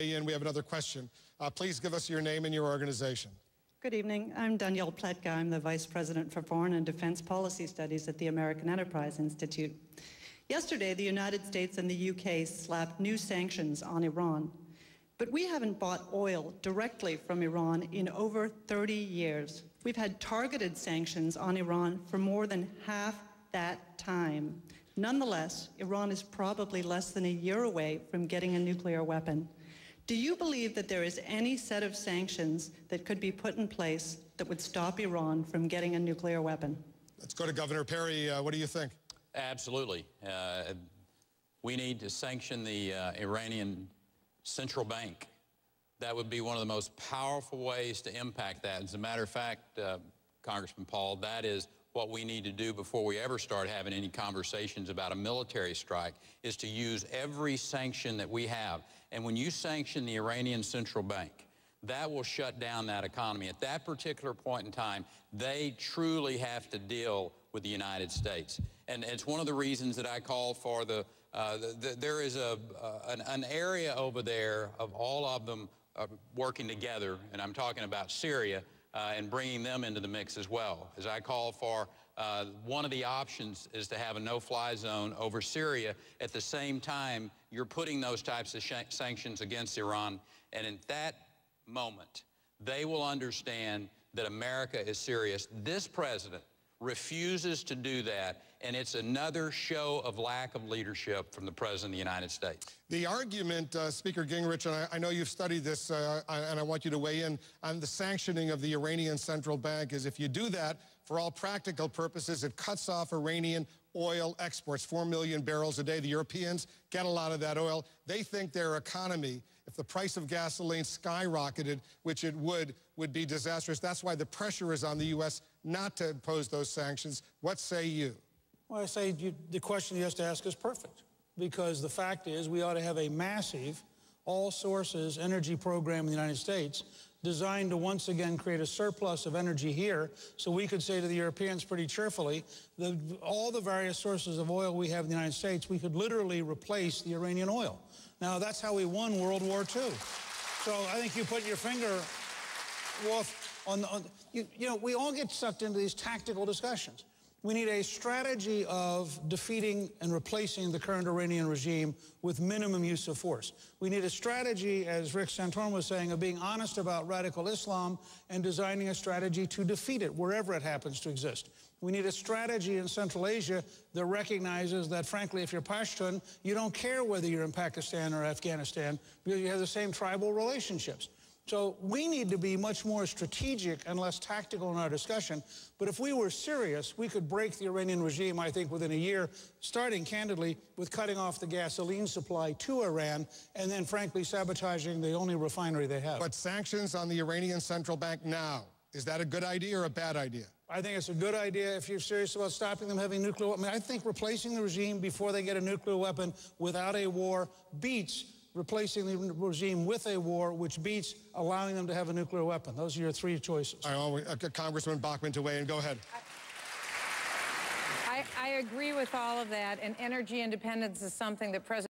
We have another question. Please give us your name and your organization. Good evening. I'm Danielle Pletka. I'm the Vice President for Foreign and Defense Policy Studies at the American Enterprise Institute. Yesterday, the United States and the UK slapped new sanctions on Iran. But we haven't bought oil directly from Iran in over 30 years. We've had targeted sanctions on Iran for more than half that time. Nonetheless, Iran is probably less than a year away from getting a nuclear weapon. Do you believe that there is any set of sanctions that could be put in place that would stop Iran from getting a nuclear weapon? Let's go to Governor Perry. What do you think? Absolutely. We need to sanction the Iranian central bank. That would be one of the most powerful ways to impact that. As a matter of fact, Congressman Paul, that is what we need to do before we ever start having any conversations about a military strike, is to use every sanction that we have. And when you sanction the Iranian central bank, that will shut down that economy. At that particular point in time, they truly have to deal with the United States. And it's one of the reasons that I call for there is an area over there of all of them working together, and I'm talking about Syria, and bringing them into the mix as well. As I call for, one of the options is to have a no-fly zone over Syria. At the same time, you're putting those types of sanctions against Iran, and in that moment, they will understand that America is serious. This president refuses to do that, and it's another show of lack of leadership from the President of the United States. The argument, Speaker Gingrich, and I know you've studied this, and I want you to weigh in on the sanctioning of the Iranian central bank, is if you do that, for all practical purposes, it cuts off Iranian oil exports, 4 million barrels a day. The Europeans get a lot of that oil. They think their economy, if the price of gasoline skyrocketed, which it would be disastrous. That's why the pressure is on the U.S. not to impose those sanctions. What say you? Well, I say the question you have to ask is perfect, because the fact is we ought to have a massive all-sources energy program in the United States designed to once again create a surplus of energy here, so we could say to the Europeans pretty cheerfully that all the various sources of oil we have in the United States, we could literally replace the Iranian oil. Now, that's how we won World War II. So I think you put your finger on you know, we all get sucked into these tactical discussions. We need a strategy of defeating and replacing the current Iranian regime with minimum use of force. We need a strategy, as Rick Santorum was saying, of being honest about radical Islam and designing a strategy to defeat it wherever it happens to exist. We need a strategy in Central Asia that recognizes that, frankly, if you're Pashtun, you don't care whether you're in Pakistan or Afghanistan because you have the same tribal relationships. So we need to be much more strategic and less tactical in our discussion. But if we were serious, we could break the Iranian regime, I think, within a year, starting, candidly, with cutting off the gasoline supply to Iran and then, frankly, sabotaging the only refinery they have. But sanctions on the Iranian central bank now, is that a good idea or a bad idea? I think it's a good idea if you're serious about stopping them having nuclear weapons. I mean, I think replacing the regime before they get a nuclear weapon without a war beats replacing the regime with a war, which beats allowing them to have a nuclear weapon. Those are your three choices. Congressman Bachmann to weigh in. Go ahead. I agree with all of that, and energy independence is something that President